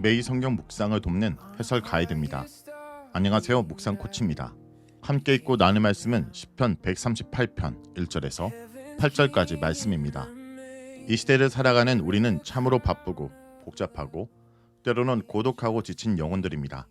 매일 성경 묵상을 돕는 해설 가이드입니다. 안녕하세요, 묵상 코치입니다. 함께 읽고 나눌 말씀은 시편 138편 1절에서 8절까지 말씀입니다. 이 시대를 살아가는 우리는 참으로 바쁘고 복잡하고 때로는 고독하고 지친 영혼들입니다.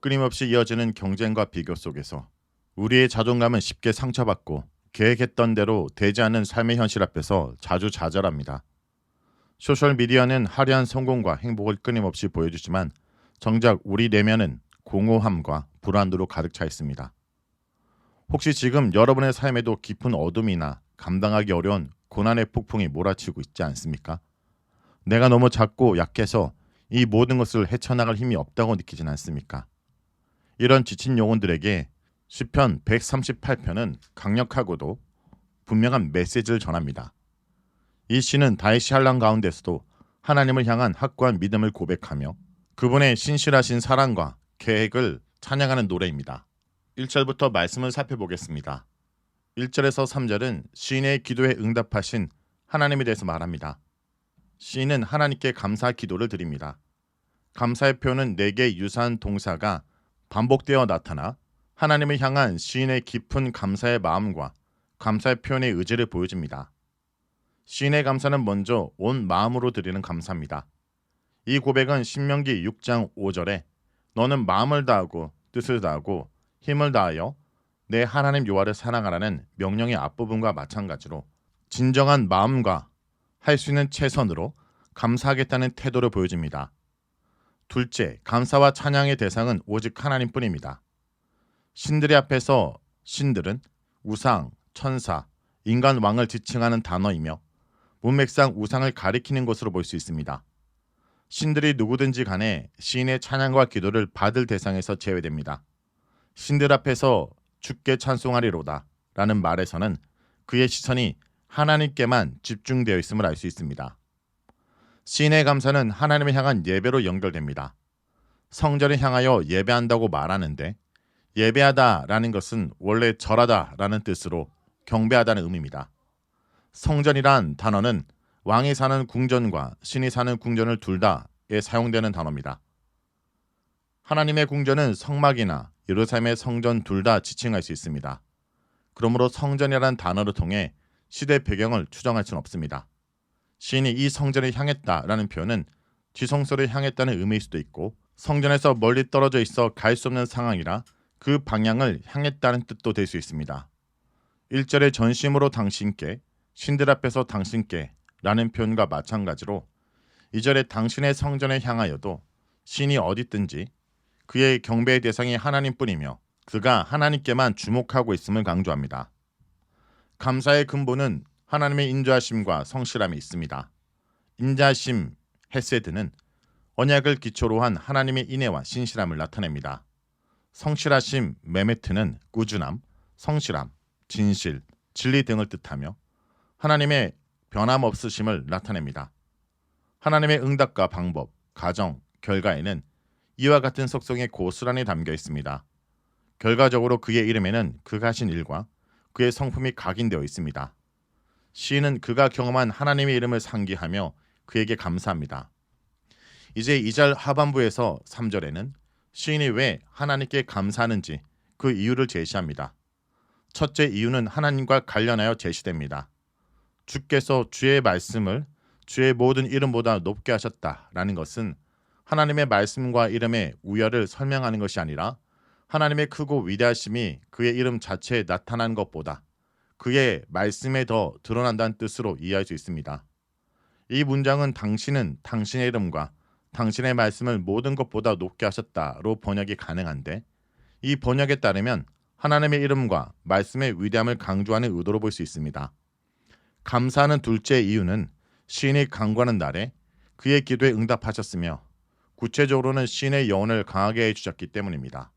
끊임없이 이어지는 경쟁과 비교 속에서 우리의 자존감은 쉽게 상처받고 계획했던 대로 되지 않는 삶의 현실 앞에서 자주 좌절합니다. 소셜미디어는 화려한 성공과 행복을 끊임없이 보여주지만 정작 우리 내면은 공허함과 불안으로 가득 차 있습니다. 혹시 지금 여러분의 삶에도 깊은 어둠이나 감당하기 어려운 고난의 폭풍이 몰아치고 있지 않습니까? 내가 너무 작고 약해서 이 모든 것을 헤쳐나갈 힘이 없다고 느끼진 않습니까? 이런 지친 영혼들에게 시편 138편은 강력하고도 분명한 메시지를 전합니다. 이 시는 다윗이 환난 가운데서도 하나님을 향한 확고한 믿음을 고백하며 그분의 신실하신 사랑과 계획을 찬양하는 노래입니다. 1절부터 말씀을 살펴보겠습니다. 1절에서 3절은 시인의 기도에 응답하신 하나님에 대해서 말합니다. 시인은 하나님께 감사 기도를 드립니다. 감사의 표현은 4개의 유사한 동사가 반복되어 나타나 하나님을 향한 시인의 깊은 감사의 마음과 감사의 표현의 의지를 보여줍니다. 시인의 감사는 먼저 온 마음으로 드리는 감사입니다. 이 고백은 신명기 6장 5절에 너는 마음을 다하고 뜻을 다하고 힘을 다하여 내 하나님 여호와를 사랑하라는 명령의 앞부분과 마찬가지로 진정한 마음과 할 수 있는 최선으로 감사하겠다는 태도를 보여줍니다. 둘째, 감사와 찬양의 대상은 오직 하나님뿐입니다. 신들의 앞에서 신들은 우상, 천사, 인간 왕을 지칭하는 단어이며 문맥상 우상을 가리키는 것으로 볼 수 있습니다. 신들이 누구든지 간에 시인의 찬양과 기도를 받을 대상에서 제외됩니다. 신들 앞에서 주께 찬송하리로다 라는 말에서는 그의 시선이 하나님께만 집중되어 있음을 알 수 있습니다. 시인의 감사는 하나님을 향한 예배로 연결됩니다. 성전을 향하여 예배한다고 말하는데 예배하다라는 것은 원래 절하다라는 뜻으로 경배하다는 의미입니다. 성전이란 단어는 왕이 사는 궁전과 신이 사는 궁전을 둘 다에 사용되는 단어입니다. 하나님의 궁전은 성막이나 예루살렘의 성전 둘 다 지칭할 수 있습니다. 그러므로 성전이라는 단어를 통해 시대 배경을 추정할 수는 없습니다. 시인이 이 성전을 향했다라는 표현은 지성소를 향했다는 의미일 수도 있고 성전에서 멀리 떨어져 있어 갈 수 없는 상황이라 그 방향을 향했다는 뜻도 될 수 있습니다. 1절의 전심으로 당신께 신들 앞에서 당신께 라는 표현과 마찬가지로 2절의 당신의 성전에 향하여도 신이 어디 있든지 그의 경배의 대상이 하나님뿐이며 그가 하나님께만 주목하고 있음을 강조합니다. 감사의 근본은 하나님의 인자하심과 성실함이 있습니다. 인자하심, 헤세드는 언약을 기초로 한 하나님의 인애와 신실함을 나타냅니다. 성실하심, 메메트는 꾸준함, 성실함, 진실, 진리 등을 뜻하며 하나님의 변함없으심을 나타냅니다. 하나님의 응답과 방법, 가정, 결과에는 이와 같은 속성이 고스란히 담겨 있습니다. 결과적으로 그의 이름에는 그가 하신 일과 그의 성품이 각인되어 있습니다. 시인은 그가 경험한 하나님의 이름을 상기하며 그에게 감사합니다. 이제 2절 하반부에서 3절에는 시인이 왜 하나님께 감사하는지 그 이유를 제시합니다. 첫째 이유는 하나님과 관련하여 제시됩니다. 주께서 주의 말씀을 주의 모든 이름보다 높게 하셨다라는 것은 하나님의 말씀과 이름의 우열을 설명하는 것이 아니라 하나님의 크고 위대하심이 그의 이름 자체에 나타난 것보다 그의 말씀에 더 드러난다는 뜻으로 이해할 수 있습니다. 이 문장은 당신은 당신의 이름과 당신의 말씀을 모든 것보다 높게 하셨다로 번역이 가능한데 이 번역에 따르면 하나님의 이름과 말씀의 위대함을 강조하는 의도로 볼 수 있습니다. 감사하는 둘째 이유는 시인이 간구하는 날에 그의 기도에 응답하셨으며 구체적으로는 시인의 영혼을 강하게 해주셨기 때문입니다.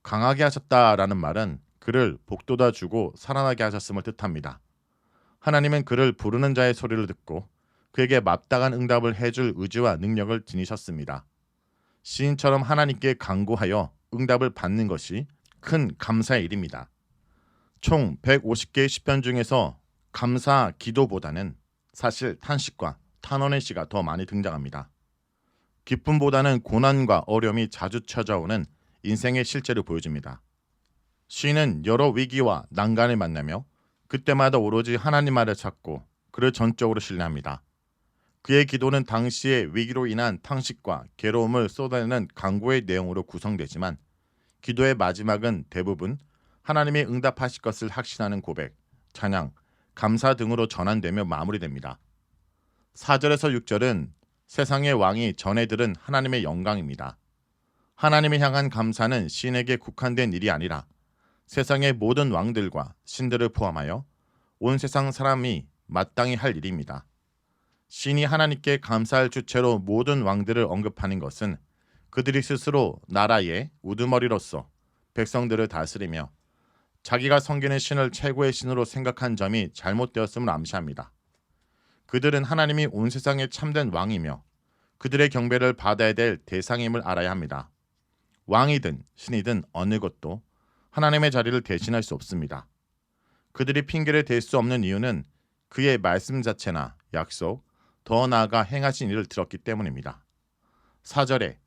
강하게 하셨다라는 말은 그를 복돋아 주고 살아나게 하셨음을 뜻합니다. 하나님은 그를 부르는 자의 소리를 듣고 그에게 마땅한 응답을 해줄 의지와 능력을 지니셨습니다. 시인처럼 하나님께 간구하여 응답을 받는 것이 큰 감사의 일입니다. 총 150개의 시편 중에서 감사 기도보다는 사실 탄식과 탄원의 시가 더 많이 등장합니다. 기쁨보다는 고난과 어려움이 자주 찾아오는 인생의 실제를 보여줍니다. 시인은 여러 위기와 난간을 만나며 그때마다 오로지 하나님 말을 찾고 그를 전적으로 신뢰합니다. 그의 기도는 당시의 위기로 인한 탄식과 괴로움을 쏟아내는 간구의 내용으로 구성되지만 기도의 마지막은 대부분 하나님이 응답하실 것을 확신하는 고백, 찬양, 감사 등으로 전환되며 마무리됩니다. 4절에서 6절은 세상의 왕이 전해 들은 하나님의 영광입니다. 하나님을 향한 감사는 시인에게 국한된 일이 아니라 세상의 모든 왕들과 신들을 포함하여 온 세상 사람이 마땅히 할 일입니다. 신이 하나님께 감사할 주체로 모든 왕들을 언급하는 것은 그들이 스스로 나라의 우두머리로서 백성들을 다스리며 자기가 섬기는 신을 최고의 신으로 생각한 점이 잘못되었음을 암시합니다. 그들은 하나님이 온 세상의 참된 왕이며 그들의 경배를 받아야 될 대상임을 알아야 합니다. 왕이든 신이든 어느 것도 하나님의 자리를 대신할 수 없습니다. 그들이 핑계를 댈 수 없는 이유는 그의 말씀 자체나 약속, 더 나아가 행하신 일을 들었기 때문입니다. 4절에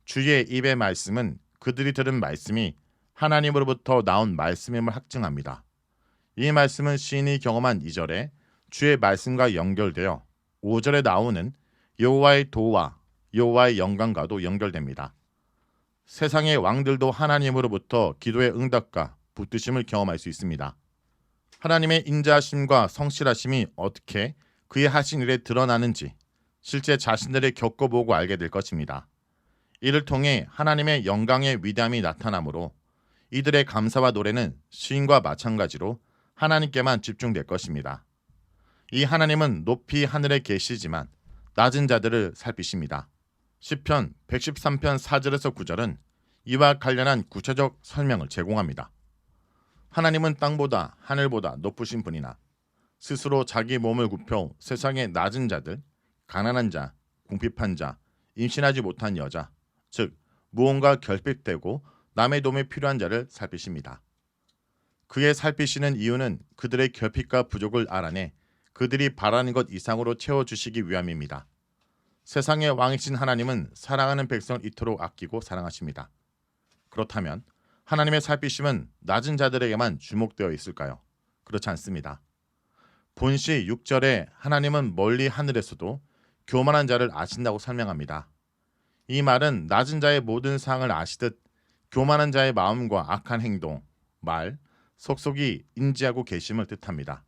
주의 입의 말씀은 그들이 들은 말씀이 하나님으로부터 나온 말씀임을 확증합니다. 이 말씀은 시인이 경험한 2절에 주의 말씀과 연결되어 5절에 나오는 여호와의 도와 여호와의 영광과도 연결됩니다. 세상의 왕들도 하나님으로부터 기도의 응답과 붙드심을 경험할 수 있습니다. 하나님의 인자하심과 성실하심이 어떻게 그의 하신 일에 드러나는지 실제 자신들이 겪어보고 알게 될 것입니다. 이를 통해 하나님의 영광의 위대함이 나타나므로 이들의 감사와 노래는 시인과 마찬가지로 하나님께만 집중될 것입니다. 이 하나님은 높이 하늘에 계시지만 낮은 자들을 살피십니다. 시편 113편 4절에서 9절은 이와 관련한 구체적 설명을 제공합니다. 하나님은 땅보다 하늘보다 높으신 분이나 스스로 자기 몸을 굽혀 세상의 낮은 자들, 가난한 자, 궁핍한 자, 임신하지 못한 여자, 즉 무언가 결핍되고 남의 도움이 필요한 자를 살피십니다. 그의 살피시는 이유는 그들의 결핍과 부족을 알아내 그들이 바라는 것 이상으로 채워주시기 위함입니다. 세상의 왕이신 하나님은 사랑하는 백성을 이토록 아끼고 사랑하십니다. 그렇다면 하나님의 살피심은 낮은 자들에게만 주목되어 있을까요? 그렇지 않습니다. 본시 6절에 하나님은 멀리 하늘에서도 교만한 자를 아신다고 설명합니다. 이 말은 낮은 자의 모든 사항을 아시듯 교만한 자의 마음과 악한 행동, 말, 속속이 인지하고 계심을 뜻합니다.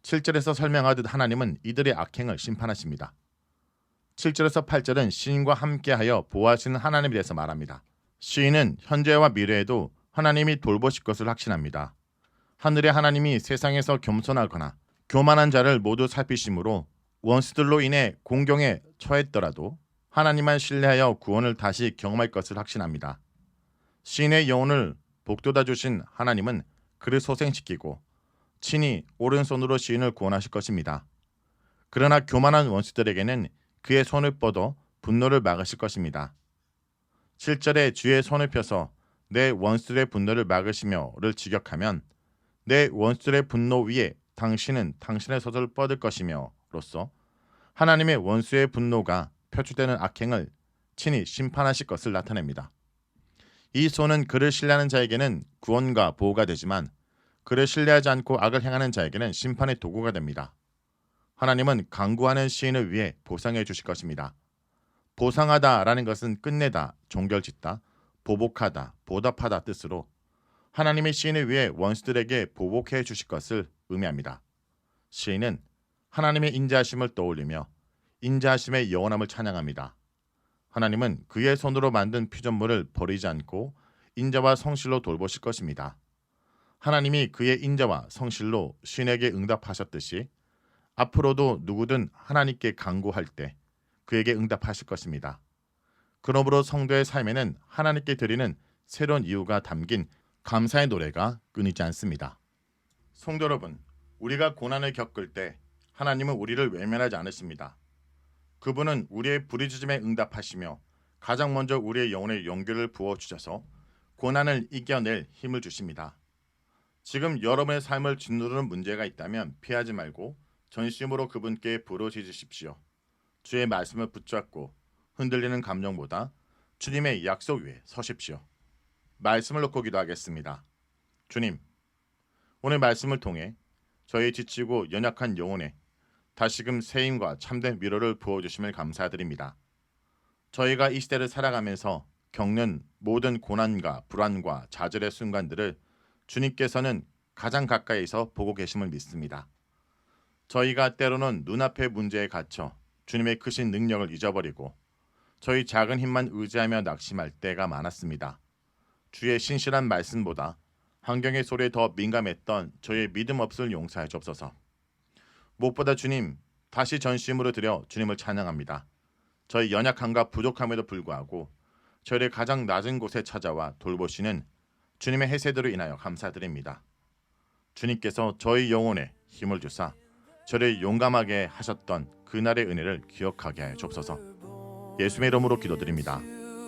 7절에서 설명하듯 하나님은 이들의 악행을 심판하십니다. 7절에서 8절은 시인과 함께하여 보호하시는 하나님에 대해서 말합니다. 시인은 현재와 미래에도 하나님이 돌보실 것을 확신합니다. 하늘의 하나님이 세상에서 겸손하거나 교만한 자를 모두 살피심으로 원수들로 인해 공경에 처했더라도 하나님만 신뢰하여 구원을 다시 경험할 것을 확신합니다. 시인의 영혼을 복돋아 주신 하나님은 그를 소생시키고 친히 오른손으로 시인을 구원하실 것입니다. 그러나 교만한 원수들에게는 그의 손을 뻗어 분노를 막으실 것입니다. 7절에 주의 손을 펴서 내 원수들의 분노를 막으시며를 직역하면 내 원수들의 분노 위에 당신은 당신의 손을 뻗을 것이며로서 하나님의 원수의 분노가 표출되는 악행을 친히 심판하실 것을 나타냅니다. 이 손은 그를 신뢰하는 자에게는 구원과 보호가 되지만 그를 신뢰하지 않고 악을 행하는 자에게는 심판의 도구가 됩니다. 하나님은 강구하는 시인을 위해 보상해 주실 것입니다. 보상하다라는 것은 끝내다, 종결짓다, 보복하다, 보답하다 뜻으로 하나님의 시인을 위해 원수들에게 보복해 주실 것을 의미합니다. 시인은 하나님의 인자하심을 떠올리며 인자하심의 영원함을 찬양합니다. 하나님은 그의 손으로 만든 피조물을 버리지 않고 인자와 성실로 돌보실 것입니다. 하나님이 그의 인자와 성실로 시인에게 응답하셨듯이 앞으로도 누구든 하나님께 간구할 때 그에게 응답하실 것입니다. 그러므로 성도의 삶에는 하나님께 드리는 새로운 이유가 담긴 감사의 노래가 끊이지 않습니다. 성도 여러분, 우리가 고난을 겪을 때 하나님은 우리를 외면하지 않으십니다. 그분은 우리의 부르짖음에 응답하시며 가장 먼저 우리의 영혼에 용기를 부어주셔서 고난을 이겨낼 힘을 주십니다. 지금 여러분의 삶을 짓누르는 문제가 있다면 피하지 말고 전심으로 그분께 부르짖으십시오. 주의 말씀을 붙잡고 흔들리는 감정보다 주님의 약속 위에 서십시오. 말씀을 놓고 기도하겠습니다. 주님, 오늘 말씀을 통해 저희 지치고 연약한 영혼에 다시금 새 힘과 참된 위로를 부어주심을 감사드립니다. 저희가 이 시대를 살아가면서 겪는 모든 고난과 불안과 좌절의 순간들을 주님께서는 가장 가까이서 보고 계심을 믿습니다. 저희가 때로는 눈앞의 문제에 갇혀 주님의 크신 능력을 잊어버리고 저희 작은 힘만 의지하며 낙심할 때가 많았습니다. 주의 신실한 말씀보다 환경의 소리에 더 민감했던 저희의 믿음 없을 용서해 주옵소서. 무엇보다 주님, 다시 전심으로 드려 주님을 찬양합니다. 저희 연약함과 부족함에도 불구하고 저희를 가장 낮은 곳에 찾아와 돌보시는 주님의 해세대로 인하여 감사드립니다. 주님께서 저희 영혼에 힘을 주사 저를 용감하게 하셨던 그날의 은혜를 기억하게 하여 주옵소서. 예수의 이름으로 기도드립니다.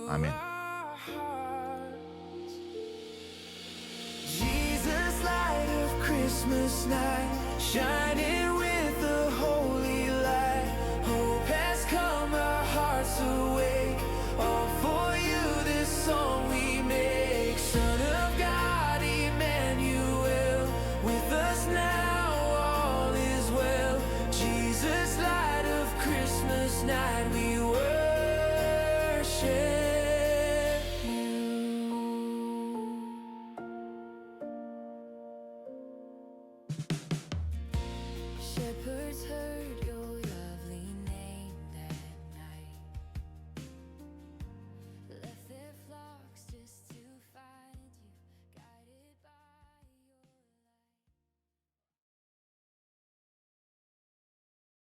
아멘. Jesus, light of Christmas night, shining